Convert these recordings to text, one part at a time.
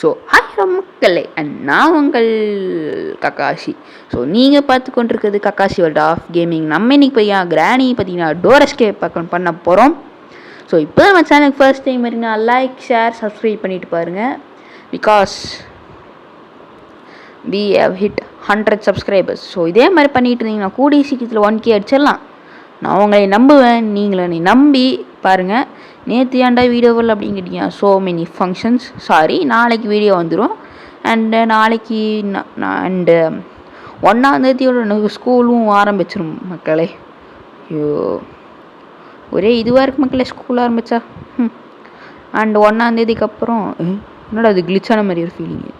So hi மக்களே and நான் உங்கள் கக்காஷி. ஸோ நீங்கள் பார்த்து கொண்டிருக்கிறது கக்காஷி வேர்ல்ட் ஆஃப் கேமிங். நம்ம இன்னைக்கு போய் கிராணி பார்த்தீங்கன்னா டோர் எஸ்கேப் பண்ண போகிறோம். ஸோ இப்போ நம்ம சேனலுக்கு ஃபர்ஸ்ட் டைம் வரீங்கன்னா லைக் ஷேர் சப்ஸ்கிரைப் பண்ணிட்டு பாருங்கள். Because we have hit 100 subscribers. So இதே மாதிரி பண்ணிட்டு இருந்தீங்கன்னா கூடிய சீக்கிரத்தில் 1K அடிச்சிடலாம். நான் உங்களை நம்புவேன், நீங்களை நம்பி பாருங்கள். நேற்று ஏன்டா வீடியோ வரல அப்படின்னு கேட்டிங்க. So many functions, sorry. நாளைக்கு வீடியோ வந்துடும். அண்டு நாளைக்கு அண்டு 1ஆந்தேதியோட எனக்கு ஸ்கூலும் ஆரம்பிச்சிடும் மக்களே. ஐயோ ஒரே இதுவாக இருக்குது மக்களே, ஸ்கூல் ஆரம்பித்தா. அண்டு 1ஆந்தேதிக்கு அப்புறம் என்னடா அது கிளிச்சான மாதிரி ஒரு ஃபீலிங்கு.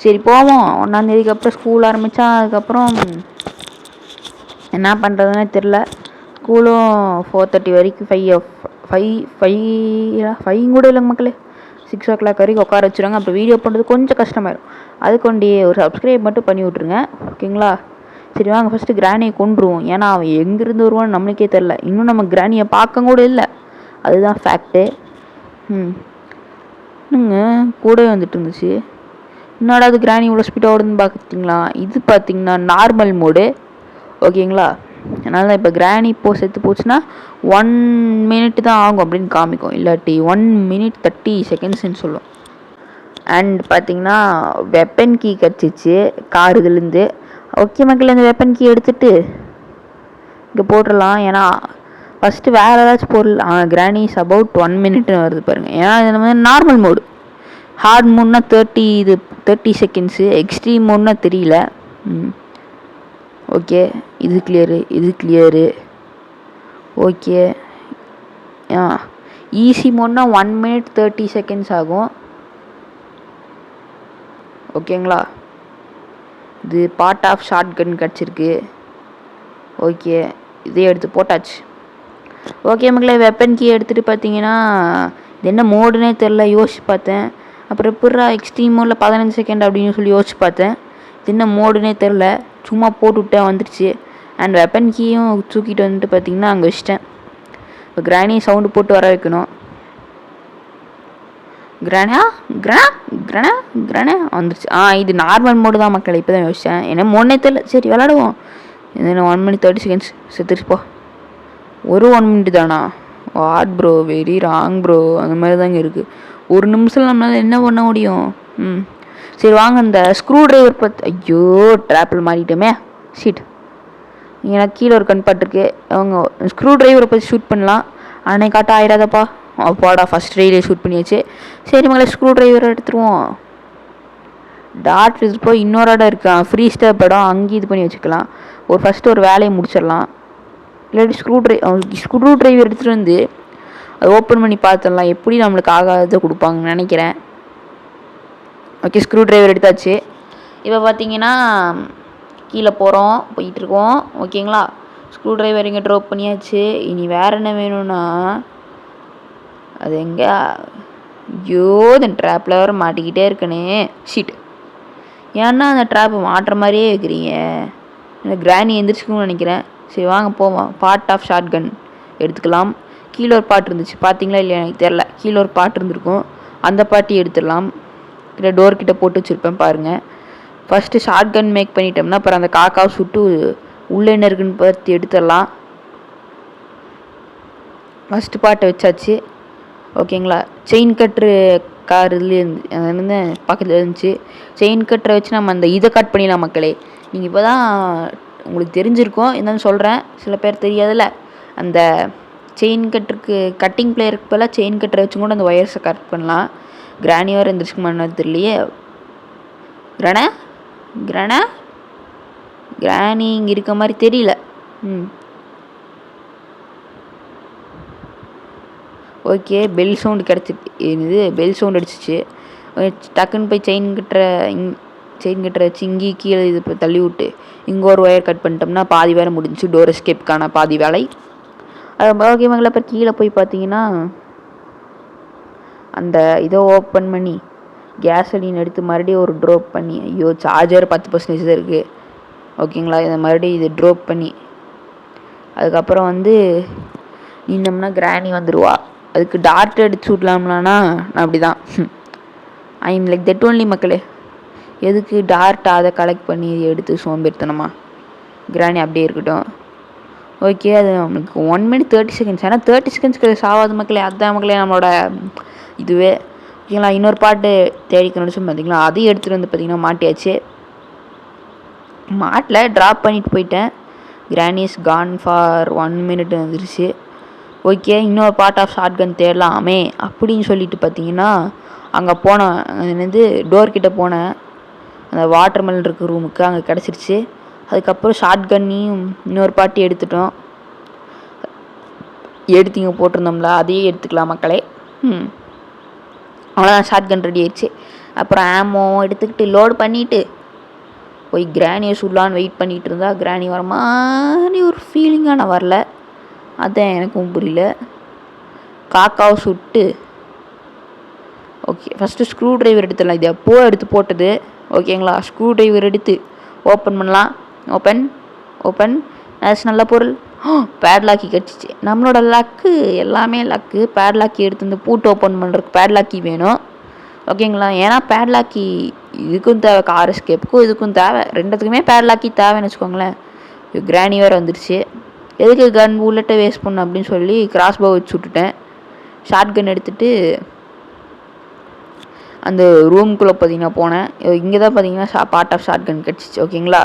சரி போவோம். 1ஆந்தேதிக்கு அப்புறம் ஸ்கூல் ஆரம்பித்தா அதுக்கப்புறம் என்ன பண்ணுறதுன்னே தெரில. ஸ்கூலும் 4:30 வரைக்கும் 5 கூட இல்லைங்க மக்களே, 6 o'clock வரைக்கும் உட்கார வச்சுருவாங்க. அப்புறம் வீடியோ பண்ணுறது கொஞ்சம் கஷ்டமாயிடும். அதுக்கொண்டே ஒரு சப்ஸ்கிரைப் மட்டும் பண்ணி விட்ருங்க, ஓகேங்களா? சரி வாங்க ஃபஸ்ட்டு கிராணியை கொண்டுருவோம். ஏன்னா அவன் எங்கேருந்து வருவான்னு நம்மளுக்கே தெரில. இன்னும் நம்ம கிராணியை பார்க்க கூட இல்லை, அதுதான் ஃபேக்ட்டு. என்னங்க கூட வந்துட்டு இருந்துச்சு, என்னடா அது கிராணி இவ்வளோ ஸ்பீடாக ஓடுதுன்னு பார்த்துட்டிங்களா? இது பார்த்திங்கன்னா நார்மல் மோடு, ஓகேங்களா? அதனால இப்போ கிராணி செத்து போச்சுன்னா 1 minute தான் ஆகும் அப்படின்னு காமிக்கும், இல்லாட்டி 1 minute 30 secondsன்னு சொல்லும். அண்ட் பார்த்திங்கன்னா வெப்பன் கீ கிடச்சிச்சு காருதுலேருந்து. ஓகே மக்கள், இந்த வெப்பன் கீ எடுத்துகிட்டு இங்கே போட்டுடலாம். ஏன்னா ஃபஸ்ட்டு வேறு ஏதாச்சும் பொருள் கிராணி இஸ் அபவுட் 1 minute வருது பாருங்கள். ஏன்னா இது வந்து நார்மல் மோடு. ஹார்ட் மோட்னா 30 seconds, எக்ஸ்ட்ரீம் மோட்னா தெரியல. ஓகே இது கிளியரு. ஓகே ஈஸி மோட்னா 1 minute 30 seconds ஆகும், ஓகேங்களா? இது பார்ட் ஆஃப் ஷார்ட் கன் கிடச்சிருக்கு. ஓகே இதே எடுத்து போட்டாச்சு. ஓகே மக்களே, வெப்பன் கீ எடுத்துகிட்டு பார்த்தீங்கன்னா இது என்ன மோடுனே தெரில, யோசிச்சு பார்த்தேன். அப்புறம் எப்பட்றா எக்ஸ்ட்ரீம் மோடில் 15 செகண்ட் அப்படின்னு சொல்லி யோசிச்சு பார்த்தேன். இது என்ன மோடுனே தெரில, சும்மா போட்டுவிட்டேன் வந்துடுச்சு. அண்ட் வெப்பன் கீயும் தூக்கிட்டு வந்துட்டு பார்த்தீங்கன்னா அங்கே வச்சிட்டேன். இப்போ கிராணி சவுண்டு போட்டு வர வைக்கணும். கிரானா வந்துடுச்சு. இது நார்மல் மோடு தான் மக்கள், இப்போ தான் யோசித்தேன். என்ன மோடனே தெரில. சரி விளாடுவோம். இது 1 minute 30 seconds செத்துருச்சுப்போ. ஒரு 1 minute தானா? What bro, very wrong bro. அந்த மாதிரி தாங்க இருக்குது. 1 நிமிஷம் நம்மளால் என்ன பண்ண முடியும்? சரி வாங்க இந்த ஸ்க்ரூ ட்ரைவர் ஐயோ ட்ராப்பில் மாறிட்டோமே, ஷீட். எனக்கு கீழே ஒரு கண்பாட்டுருக்கு. அவங்க ஸ்க்ரூ ட்ரைவரை பற்றி ஷூட் பண்ணலாம். அன்னைக்கு காட்ட ஆயிடாதப்பா. அப்பாடா ஃபஸ்ட் ட்ரைலே ஷூட் பண்ணியாச்சு. சரி மகளே, ஸ்க்ரூ ட்ரைவரை எடுத்துருவோம். டாட் இப்போ இன்னொரு இடம் இருக்கான், ஃப்ரீ ஸ்டெப் இடம், அங்கேயும் இது பண்ணி வச்சுக்கலாம். ஃபஸ்ட்டு ஒரு வேலையை முடிச்சிடலாம். இல்லாட்டி ஸ்க்ரூ ட்ரைவர் எடுத்துகிட்டு வந்து அதை ஓப்பன் பண்ணி பார்த்துடலாம். எப்படி நம்மளுக்கு ஆகாததை கொடுப்பாங்கன்னு நினைக்கிறேன். ஓகே ஸ்க்ரூ ட்ரைவர் எடுத்தாச்சு. இப்போ பார்த்தீங்கன்னா கீழே போயிட்டுருக்கோம், ஓகேங்களா? ஸ்க்ரூ ட்ரைவர் இங்கே ட்ராப் பண்ணியாச்சு. இனி வேறு என்ன வேணும்னா அது எங்கே? ஐயோ இந்த ட்ராப்பில் வேறு மாட்டிக்கிட்டே இருக்கனே, ஷீட். ஏன்னா அந்த ட்ராப்பை மாட்டுற மாதிரியே வைக்கிறீங்க. இந்த கிராணி எந்திரிச்சிக்கணும்னு நினைக்கிறேன். சரி வாங்க போவோம். பார்ட் ஆஃப் ஷார்ட் கன் எடுத்துக்கலாம். கீழே ஒரு பாட்டு இருந்துச்சு, பார்த்தீங்களா இல்லையா எனக்கு தெரில. கீழே ஒரு பாட்டு இருந்திருக்கும், அந்த பாட்டி எடுத்துடலாம். இல்லை டோர்கிட்ட போட்டு வச்சுருப்பேன் பாருங்கள். ஃபஸ்ட்டு ஷார்ட் கன் மேக் பண்ணிட்டோம்னா அப்புறம் அந்த காக்காவை சுட்டு உள்ளே என்ன இருக்குன்னு பார்த்து எடுத்துடலாம். ஃபஸ்ட்டு பாட்டை வச்சாச்சு, ஓகேங்களா? செயின் கட்ரு கார் இதுலேருந்து பக்கத்தில் இருந்துச்சு. செயின் கட்டரை வச்சு நம்ம அந்த இதை கட் பண்ணிடலாம் மக்களே. நீங்கள் இப்போ தான் உங்களுக்கு தெரிஞ்சிருக்கோம், என்னன்னு சொல்கிறேன், சில பேர் தெரியாதுல்ல. அந்த செயின் கட்டருக்கு கட்டிங் பிளேயருக்கு போல் செயின் கட்டரை வச்சு கூட அந்த ஒயர்ஸை கட் பண்ணலாம். கிராணி வர எந்திரிச்சுக்குமான்னு தெரியலையே. கிராணி இங்கே இருக்க மாதிரி தெரியல. ஓகே பெல் சவுண்டு கிடச்சிட்டு இது பெல் சவுண்ட் அடிச்சிச்சு. டக்குன்னு போய் செயின் கட்டுற வச்சு இங்கேயே கீழே இது தள்ளி விட்டு இங்கே ஒரு ஒயர் கட் பண்ணிட்டோம்னா பாதி வேலை முடிஞ்சிச்சு. டோர் எஸ்கேப்க்கான பாதி வேலை. ஓகே மகளை அப்புறம் கீழே போய் பார்த்தீங்கன்னா அந்த இதை ஓப்பன் பண்ணி கேஸலின் எடுத்து மறுபடியும் ஒரு ட்ராப் பண்ணி, ஐயோ சார்ஜர் 10% தான் இருக்குது, ஓகேங்களா? இதை மறுபடியும் இது ட்ராப் பண்ணி அதுக்கப்புறம் வந்து நின்னோம்னா கிராணி வந்துடுவா. அதுக்கு டார்ட் அடிச்சு விடலாம்லான்னா நான் அப்படி தான் I am like that only மக்களே. எதுக்கு டார்ட்டாக அதை கலெக்ட் பண்ணி எடுத்து சோம்பேறித்தனமா. கிராணி அப்படியே இருக்கட்டும். ஓகே, அது நம்மளுக்கு 1 minute 30 seconds. ஆனால் 30 secondsக்கு சாவாது மக்களே. அதுதான் மக்களே நம்மளோட இதுவே. ஓகேங்களா, இன்னொரு பாட்டு தேடிக்கணும்னு பார்த்தீங்களா, அதையும் எடுத்துகிட்டு வந்து பார்த்தீங்கன்னா மாட்டியாச்சு. மாட்டில் ட்ராப் பண்ணிட்டு போயிட்டேன். கிராணி இஸ் கான் ஃபார் 1 minute வந்துருச்சு. ஓகே, இன்னொரு பார்ட் ஆஃப் ஷார்ட் கன் தேடலாமே அப்படின்னு சொல்லிட்டு பார்த்தீங்கன்னா அங்கே போனேன். என்னது டோர்கிட்ட போனேன், அந்த வாட்டர் மெலன் இருக்க ரூமுக்கு. அங்கே கிடச்சிருச்சு. அதுக்கப்புறம் ஷார்ட் கன்னையும் இன்னொரு பாட்டி எடுத்துட்டோம். எடுத்தீங்க போட்டிருந்தோம்ல, அதையே எடுத்துக்கலாம் மக்களே. அவ்வளோதான், ஷார்ட் கன் ரெடி ஆயிடுச்சு. அப்புறம் ஆமோ எடுத்துக்கிட்டு லோடு பண்ணிவிட்டு போய் கிராணியை சுடலான்னு வெயிட் பண்ணிகிட்டு இருந்தா கிராணி வர மாதிரி ஒரு ஃபீலிங்காக நான் வரல. அதான் எனக்கும் புரியல. காக்காவை சுட்டு ஓகே, ஃபஸ்ட்டு ஸ்க்ரூ ட்ரைவர் எடுத்துடலாம். இது எப்போ எடுத்து போட்டது. ஓகேங்களா, ஸ்க்ரூ ட்ரைவர் எடுத்து ஓப்பன் பண்ணலாம். ஓப்பன் ஓப்பன் நல்ல பொருள். பேட்லாக்கி கிடச்சிச்சு. நம்மளோட லக்கு எல்லாமே லக்கு. பேட்லாக்கி எடுத்து இந்த பூட்டு ஓப்பன் பண்ணுறதுக்கு பேட்லாக்கி வேணும். ஓகேங்களா, ஏன்னா பேட்லாக்கி இதுக்கும் தேவை, கார் எஸ்கேப்புக்கும் இதுக்கும் தேவை, ரெண்டுத்துக்குமே பேட்லாக்கி தேவைன்னு வச்சுக்கோங்களேன். கிராணி வேறு வந்துருச்சு. எதுக்கு கன் புல்லட்டை வேஸ்ட் பண்ண அப்படின்னு சொல்லி கிராஸ் போ வச்சு விட்டுட்டேன். ஷார்ட் கன் எடுத்துகிட்டு அந்த ரூம்குள்ளே பார்த்தீங்கன்னா போனேன். இங்கே தான் பார்த்தீங்கன்னா பார்ட் ஆஃப் ஷார்ட் கன் கிடச்சிச்சு. ஓகேங்களா,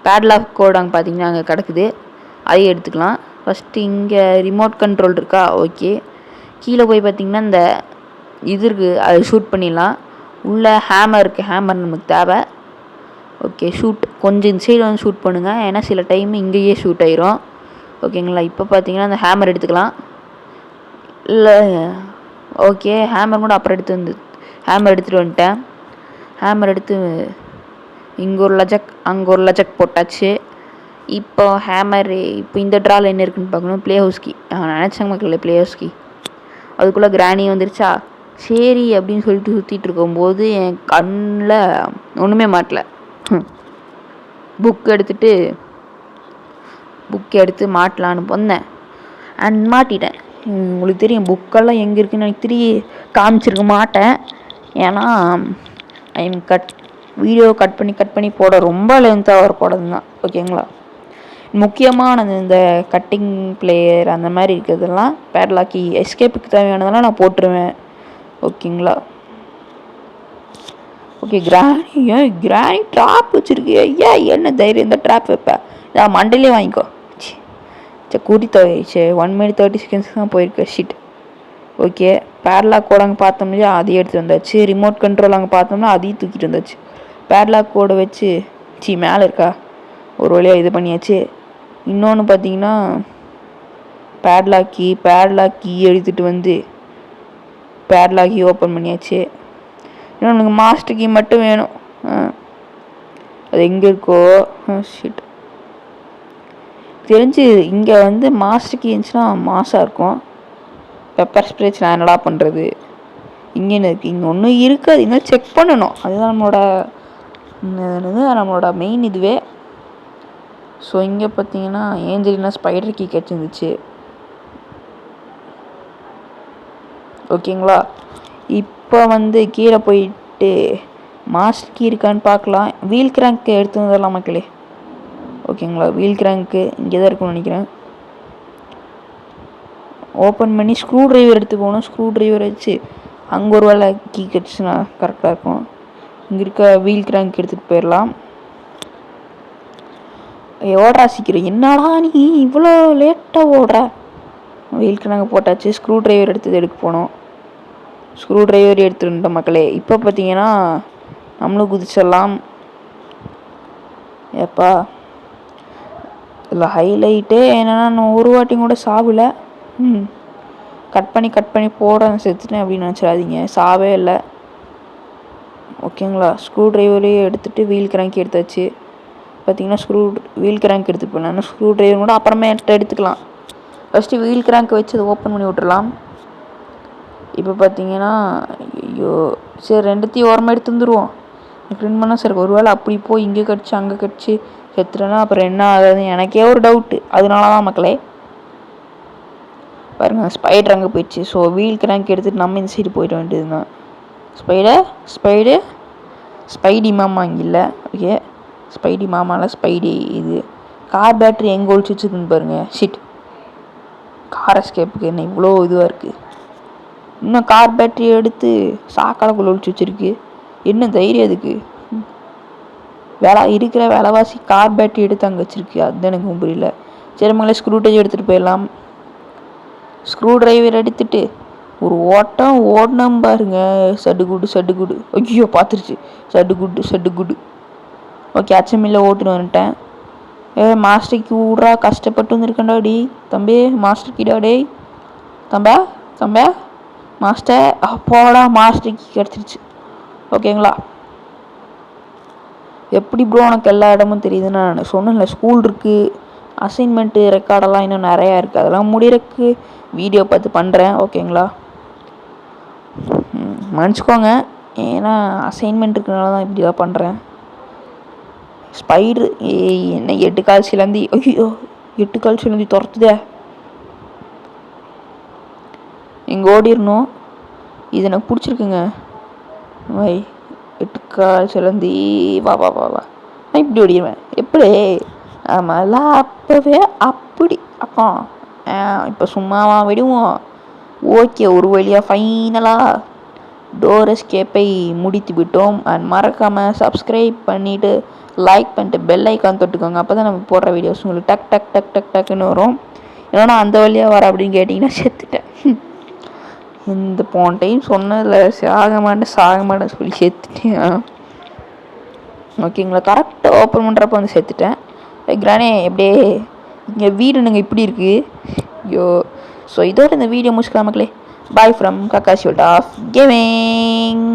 பேட்லாக் கோட் அங்கே பார்த்தீங்கன்னா அங்கே கிடக்குது. அதையும் எடுத்துக்கலாம். ஃபஸ்ட்டு இங்கே ரிமோட் கண்ட்ரோல் இருக்கா. ஓகே, கீழே போய் பார்த்தீங்கன்னா இந்த இது இருக்குது, அது ஷூட் பண்ணிடலாம். உள்ளே ஹேமர் இருக்குது, ஹேமர் நமக்கு தேவை. ஓகே, ஷூட் கொஞ்சம் இந்த சைடு வந்து ஷூட் பண்ணுங்கள், ஏன்னா சில டைம் இங்கேயே ஷூட் ஆயிரும். ஓகேங்களா, இப்போ பார்த்தீங்கன்னா அந்த ஹேமர் எடுத்துக்கலாம். இல்லை ஓகே, ஹேமர் கூட அப்புறம் ஹேமர் எடுத்துகிட்டு வந்துட்டேன். ஹேமர் எடுத்து இங்கே ஒரு லஜக் அங்கே ஒரு லஜக் போட்டாச்சு. இப்போ ஹேமர் இப்போ இந்த ட்ராவில் என்ன இருக்குன்னு பார்க்கணும். Play house key. நினச்சாங்க மக்கள் ப்ளே ஹவுஸ் கீ. அதுக்குள்ளே கிராணி வந்துருச்சா. சரி அப்படின்னு சொல்லிட்டு சுற்றிட்டு இருக்கும்போது என் கண்ணில் ஒன்றுமே மாட்டல. புக் எடுத்து மாட்டலான்னு வந்தேன். அண்ட் மாட்டிட்டேன். உங்களுக்கு தெரியும் புக்கெல்லாம் எங்கே இருக்குன்னு எனக்கு காமிச்சிருக்க மாட்டேன். ஏன்னா வீடியோ கட் பண்ணி போட ரொம்ப லென்த்தாக வர போடுறது தான். ஓகேங்களா, முக்கியமானது இந்த கட்டிங் பிளேயர் அந்த மாதிரி இருக்கிறதெல்லாம் பேட்லாக்கி எஸ்கேப்புக்கு தேவையானதெல்லாம் நான் போட்டுருவேன். ஓகேங்களா, ஓகே. கிராணி ட்ராப் வச்சுருக்கு. ஏன் என்ன தைரியம் இந்த ட்ராப் வைப்பேன்? நான் மண்டலே வாங்கிக்கோ. சரி கூட்டி தவிச்சு 1 minute 30 seconds தான் போயிருக்கு. ஷீட். ஓகே, பேட்லாக் கோடு அங்கே பார்த்தோம்னா அதையும் எடுத்துகிட்டு வந்தாச்சு. ரிமோட் கண்ட்ரோல் அங்கே பார்த்தோம்னா அதையும் தூக்கிட்டு வந்தாச்சு. பேட்லாக் கோடை வச்சு மேலே இருக்கா ஒரு வழியாக இது பண்ணியாச்சு. இன்னொன்று பார்த்தீங்கன்னா பேட்லாக்கி எடுத்துகிட்டு வந்து பேட்லாக்கி ஓப்பன் பண்ணியாச்சு. இன்னொன்று மாஸ்டர் கீ மட்டும் வேணும். அது எங்கே இருக்கோ ஷீட் தெரிஞ்சு. இங்கே வந்து மாஸ்டர் கீ இருந்துச்சுன்னா மாசாக இருக்கும். பெப்பர் ஸ்ப்ரேச் நான் என்னடா பண்ணுறது. இங்கே இருக்குது, இங்கே ஒன்றும் இருக்காது. இன்னும் செக் பண்ணணும். அதுதான் நம்மளோட மெயின் இதுவே. ஸோ இங்கே பார்த்தீங்கன்னா ஏஞ்சலினா ஸ்பைடர் கீ கிடச்சிருந்துச்சு. ஓகேங்களா, இப்போ வந்து கீழே போயிட்டு மாஸ்டர் கீ இருக்கான்னு பார்க்கலாம். வீல் கிராங்க் எடுத்து வந்துடலாம் மக்களே. ஓகேங்களா, வீல் கிராங்க்கு இங்கே தான் இருக்கும்னு நினைக்கிறேன். ஓப்பன் பண்ணி ஸ்க்ரூ ட்ரைவர் எடுத்து போகணும். ஸ்க்ரூ ட்ரைவர் வச்சு அங்கே ஒரு வேலை கீ கிடச்சுன்னா கரெக்டாக இருக்கும். இங்கே இருக்க வீல் கிராங்க் எடுத்துகிட்டு போயிடலாம். ஓடுறா சீக்கிரம். என்னடா நீ இவ்வளோ லேட்டாக ஓடுற. வீல் கிராங்க் போட்டாச்சு. ஸ்க்ரூ ட்ரைவர் எடுக்க போனோம். ஸ்க்ரூ ட்ரைவர் எடுத்துட்டோம் மக்களே. இப்போ பார்த்தீங்கன்னா நம்மளும் குதிச்சிடலாம். ஏப்பா இதில் ஹைலைட்டே என்னென்னா நான் ஒரு வாட்டி கூட சாவலை. கட் பண்ணி போட செத்துட்டேன் அப்படின்னு நினச்சிடாதீங்க. சாவே இல்லை. ஓகேங்களா, ஸ்க்ரூ ட்ரைவரே எடுத்துகிட்டு வீல் கிராங்க் எடுத்தாச்சு. பார்த்தீங்கன்னா வீல் கிராங்க் எடுத்துகிட்டு போகலாம். ஸ்க்ரூ ட்ரைவர் கூட அப்புறமே எடுத்துக்கலாம். ஃபஸ்ட்டு வீல் கிராங்க் வச்சு அதை ஓப்பன் பண்ணி விட்டுறலாம். இப்போ பார்த்தீங்கன்னா ஐயோ சரி ரெண்டுத்தையும் ஓரமாக எடுத்து வந்துடுவோம். க்ளீன் பண்ணால் சரி. ஒரு வேளை அப்படி போய் இங்கே கடிச்சு அங்கே கடிச்சு செத்துறேன்னா அப்புறம் என்ன ஆகாது எனக்கே ஒரு டவுட்டு. அதனால தான் மக்களே பாருங்கள் ஸ்பைடர் அங்கே போயிடுச்சு. ஸோ வீல் கிராங்க் எடுத்துகிட்டு நம்ம இந்த சைடு போயிட வேண்டியது தான். ஸ்பைடு ஸ்பைடி மாமா இங்கே இல்லை. ஓகே, ஸ்பைடி மாமாவில் ஸ்பைடி இது கார் பேட்ரி எங்கே ஒழிச்சு வச்சுருக்குன்னு பாருங்கள். ஷிட், கார் எஸ்கேப்புக்கு என்ன இவ்வளோ இதுவாக இருக்குது. இன்னும் கார் பேட்ரி எடுத்து சாக்காலக்குள்ள ஒழிச்சு வச்சுருக்கு. என்ன தைரியம் அதுக்கு? இருக்கிற விலைவாசி கார் பேட்ரி எடுத்து அங்கே வச்சுருக்கு. அதுதான் எனக்கு புரியல. சரி, மங்களே ஸ்க்ரூ ட்ரைவர் எடுத்துகிட்டு போயிடலாம். ஸ்க்ரூ டிரைவர் எடுத்துகிட்டு ஒரு ஓட்டம் ஓடணும் பாருங்க. சடுகுடு ஐயோ பார்த்துருச்சு. சடுகுடு. ஓகே, அச்சமில்ல ஓட்டுன்னு வந்துட்டேன். மாஸ்டருக்கு விட்றா, கஷ்டப்பட்டு வந்துருக்கேன்டா. டி தம்பி, மாஸ்டர் கிடா. டே தம்பே மாஸ்டர். அப்போடா மாஸ்டருக்கு கிடச்சிருச்சு. ஓகேங்களா? எப்படி ப்ரோ உனக்கு எல்லா இடமும் தெரியுதுன்னு நான் சொன்னேன்ல. ஸ்கூல் இருக்குது, அசைன்மெண்ட்டு ரெக்கார்டெல்லாம் இன்னும் நிறையா இருக்குது. அதெல்லாம் முடிகிறக்கு வீடியோ பார்த்து பண்ணுறேன். ஓகேங்களா? மன்னிச்சிக்கோங்க, ஏன்னா அசைன்மெண்ட் இருக்கிறனால தான் இப்படி தான் பண்ணுறேன். ஸ்பைட்ரு என்ன 8 கால் சிலந்தி. ஐயோ, 8 கால் சிலந்தி துரத்துதே. இங்கே ஓடிடணும். இது எனக்கு பிடிச்சிருக்குங்க. வை, 8 கால் சிலந்தி. வா நான் இப்படி ஓடிடுவேன். எப்படி? ஆமாம், அப்போவே அப்படி அப்போ இப்போ சும்மாவா விடுவோம். ஓகே, ஒரு வழியாக ஃபைனலாக டோர் எஸ்கேப்பை முடித்து விட்டோம். அண்ட் மறக்காமல் சப்ஸ்கிரைப் பண்ணிவிட்டு லைக் பண்ணிட்டு பெல் ஐக்கான் தொட்டுக்கோங்க. அப்போ தான் நம்ம போடுற வீடியோஸ் உங்களுக்கு டக்குன்னு வரும். ஏன்னா அந்த வழியாக வர அப்படின்னு கேட்டிங்கன்னா செத்துட்டேன். இந்த போன டைம் சொன்னதில் சாக மாட்டேன் சொல்லி செத்துட்டேன். ஓகேங்களா? கரெக்டாக ஓப்பன் பண்ணுறப்ப வந்து செத்துட்டேன். கிரானே எப்படியே இங்கே வீடு நாங்கள் இப்படி இருக்குது. ஐயோ, ஸோ இதோட இந்த வீடியோ முடிச்சுக்கலாம் மக்களே. Bye from Kakashi of gaming.